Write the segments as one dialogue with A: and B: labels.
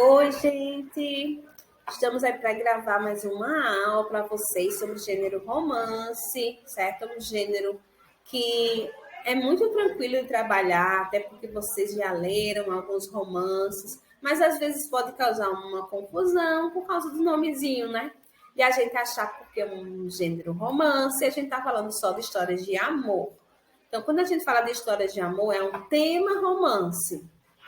A: Oi, gente! Estamos aí para gravar mais uma aula para vocês sobre o gênero romance, certo? Um gênero que é muito tranquilo de trabalhar, até porque vocês já leram alguns romances, mas às vezes pode causar uma confusão por causa do nomezinho, né? E a gente achar porque é um gênero romance, a gente está falando só de histórias de amor. Então, quando a gente fala de histórias de amor, é um tema romance.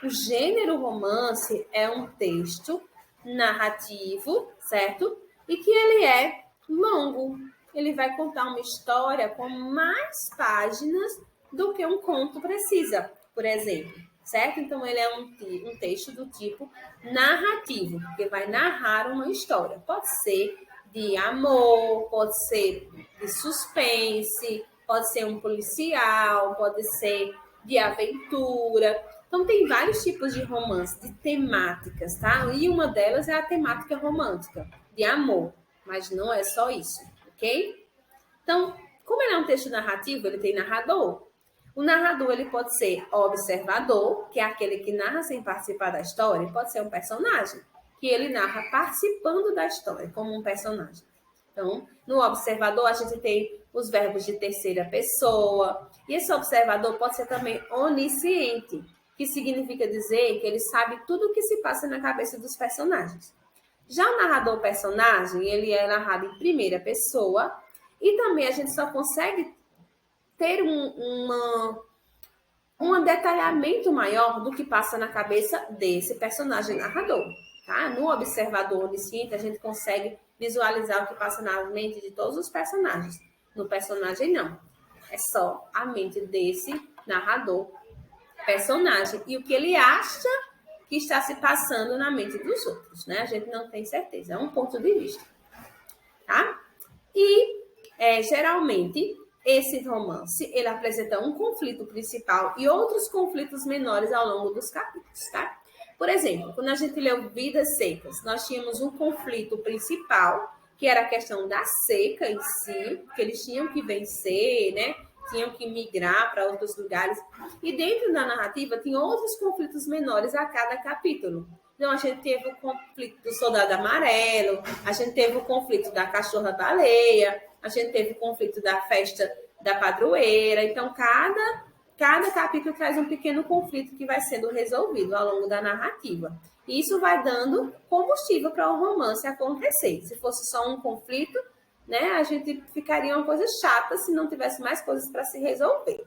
A: O gênero romance é um texto narrativo, certo? E que ele é longo. Ele vai contar uma história com mais páginas do que um conto precisa, por exemplo, certo? Então, ele é um texto do tipo narrativo, que vai narrar uma história. Pode ser de amor, pode ser de suspense, pode ser um policial, pode ser de aventura. Então, tem vários tipos de romance, de temáticas, tá? E uma delas é a temática romântica, de amor. Mas não é só isso, ok? Então, como ele é um texto narrativo, ele tem narrador. O narrador ele pode ser observador, que é aquele que narra sem participar da história, e pode ser um personagem, que ele narra participando da história, como um personagem. Então, no observador, a gente tem os verbos de terceira pessoa, e esse observador pode ser também onisciente, que significa dizer que ele sabe tudo o que se passa na cabeça dos personagens. Já o narrador personagem, ele é narrado em primeira pessoa, e também a gente só consegue ter um detalhamento maior do que passa na cabeça desse personagem narrador. Tá? No observador onisciente, a gente consegue visualizar o que passa na mente de todos os personagens. No personagem, não. É só a mente desse narrador personagem e o que ele acha que está se passando na mente dos outros, né? A gente não tem certeza, é um ponto de vista, tá? E, geralmente, esse romance, ele apresenta um conflito principal e outros conflitos menores ao longo dos capítulos, tá? Por exemplo, quando a gente leu Vidas Secas, nós tínhamos um conflito principal, que era a questão da seca em si, que eles tinham que vencer, né? Tinham que migrar para outros lugares. E dentro da narrativa, tinha outros conflitos menores a cada capítulo. Então, a gente teve o conflito do soldado amarelo, a gente teve o conflito da cachorra-baleia, a gente teve o conflito da festa da padroeira. Então, cada capítulo traz um pequeno conflito que vai sendo resolvido ao longo da narrativa. E isso vai dando combustível para o romance acontecer. Se fosse só um conflito, né, a gente ficaria uma coisa chata se não tivesse mais coisas para se resolver.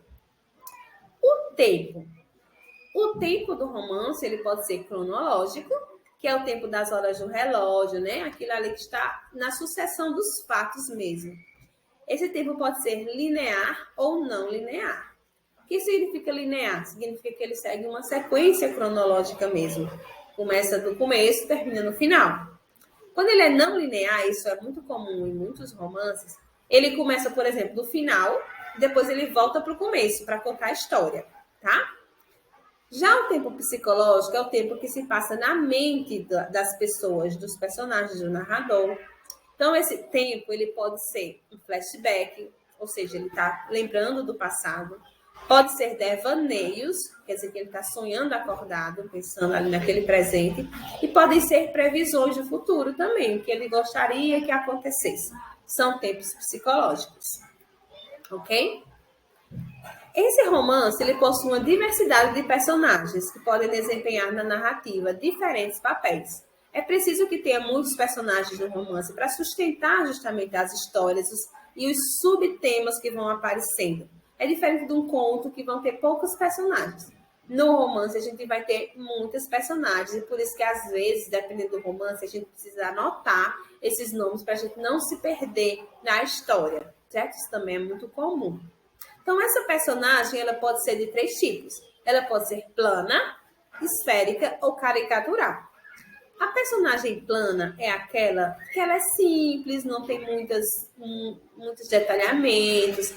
A: O tempo. O tempo do romance, ele pode ser cronológico, que é o tempo das horas do relógio, né? Aquilo ali que está na sucessão dos fatos mesmo. Esse tempo pode ser linear ou não linear. O que significa linear? Significa que ele segue uma sequência cronológica mesmo. Começa do começo e termina no final. Quando ele é não linear, isso é muito comum em muitos romances, ele começa, por exemplo, do final, depois ele volta para o começo, para contar a história, tá? Já o tempo psicológico é o tempo que se passa na mente das pessoas, dos personagens, do narrador. Então, esse tempo ele pode ser um flashback, ou seja, ele está lembrando do passado. Pode ser devaneios, quer dizer que ele está sonhando acordado, pensando ali naquele presente. E podem ser previsões do futuro também, o que ele gostaria que acontecesse. São tempos psicológicos. Ok? Esse romance ele possui uma diversidade de personagens que podem desempenhar na narrativa diferentes papéis. É preciso que tenha muitos personagens no romance para sustentar justamente as histórias e os subtemas que vão aparecendo. É diferente de um conto que vão ter poucos personagens. No romance, a gente vai ter muitos personagens, e por isso que, às vezes, dependendo do romance, a gente precisa anotar esses nomes para a gente não se perder na história, certo? Isso também é muito comum. Então, essa personagem ela pode ser de três tipos. Ela pode ser plana, esférica ou caricatural. A personagem plana é aquela que ela é simples, não tem muitos detalhamentos,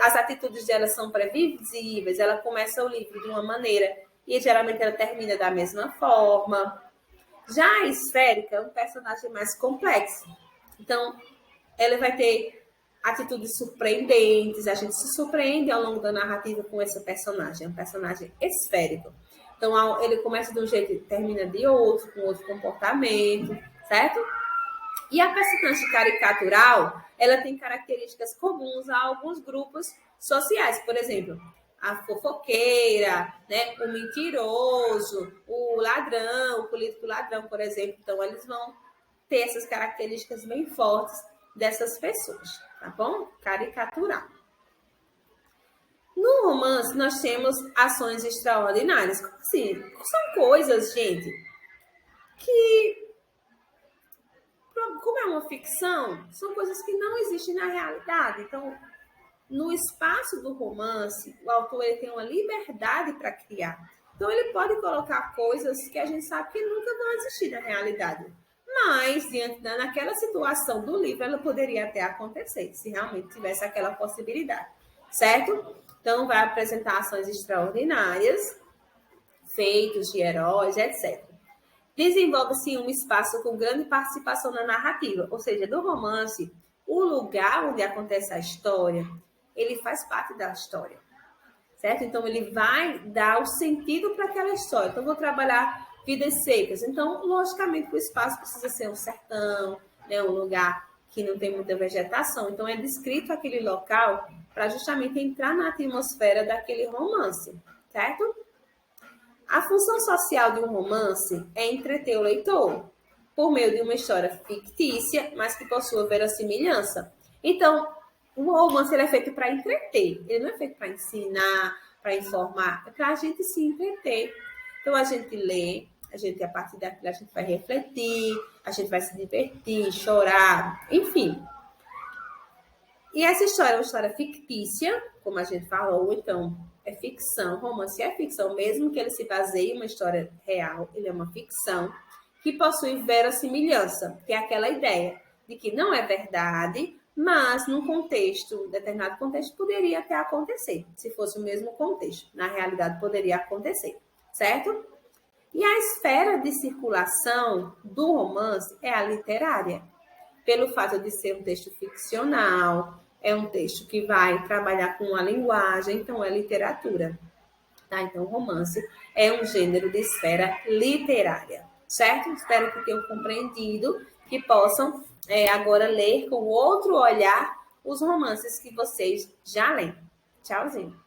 A: as atitudes dela são previsíveis, ela começa o livro de uma maneira e geralmente ela termina da mesma forma. Já a esférica é um personagem mais complexo. Então, ela vai ter atitudes surpreendentes, a gente se surpreende ao longo da narrativa com esse personagem, é um personagem esférico. Então, ele começa de um jeito e termina de outro, com outro comportamento, certo? E a personagem caricatural, ela tem características comuns a alguns grupos sociais. Por exemplo, a fofoqueira, né? O mentiroso, o ladrão, o político ladrão, por exemplo. Então, eles vão ter essas características bem fortes dessas pessoas, tá bom? Caricatural. No romance, nós temos ações extraordinárias. Como assim? São coisas, gente, que, como é uma ficção, são coisas que não existem na realidade. Então, no espaço do romance, o autor ele tem uma liberdade para criar. Então, ele pode colocar coisas que a gente sabe que nunca vão existir na realidade. Mas, naquela situação do livro, ela poderia até acontecer, se realmente tivesse aquela possibilidade, certo? Então, vai apresentar ações extraordinárias, feitos de heróis, etc. Desenvolve-se um espaço com grande participação na narrativa, ou seja, do romance, o lugar onde acontece a história, ele faz parte da história, certo? Então, ele vai dar o sentido para aquela história. Então, vou trabalhar vidas secas. Então, logicamente, o espaço precisa ser um sertão, né? Um lugar que não tem muita vegetação. Então, é descrito aquele local para justamente entrar na atmosfera daquele romance, certo? A função social de um romance é entreter o leitor, por meio de uma história fictícia, mas que possua verossimilhança. Então, o romance ele é feito para entreter, ele não é feito para ensinar, para informar, é para a gente se entreter. Então, a gente lê, a partir daquilo, a gente vai refletir, a gente vai se divertir, chorar, enfim. E essa história é uma história fictícia, como a gente falou, então é ficção, romance é ficção, mesmo que ele se baseie em uma história real, ele é uma ficção que possui verossimilhança, que é aquela ideia de que não é verdade, mas num contexto, determinado contexto, poderia até acontecer, se fosse o mesmo contexto. Na realidade, poderia acontecer, certo? E a esfera de circulação do romance é a literária, pelo fato de ser um texto ficcional, é um texto que vai trabalhar com a linguagem, então é literatura. Tá? Então, romance é um gênero de esfera literária, certo? Espero que tenham compreendido, que possam agora ler com outro olhar os romances que vocês já leem. Tchauzinho!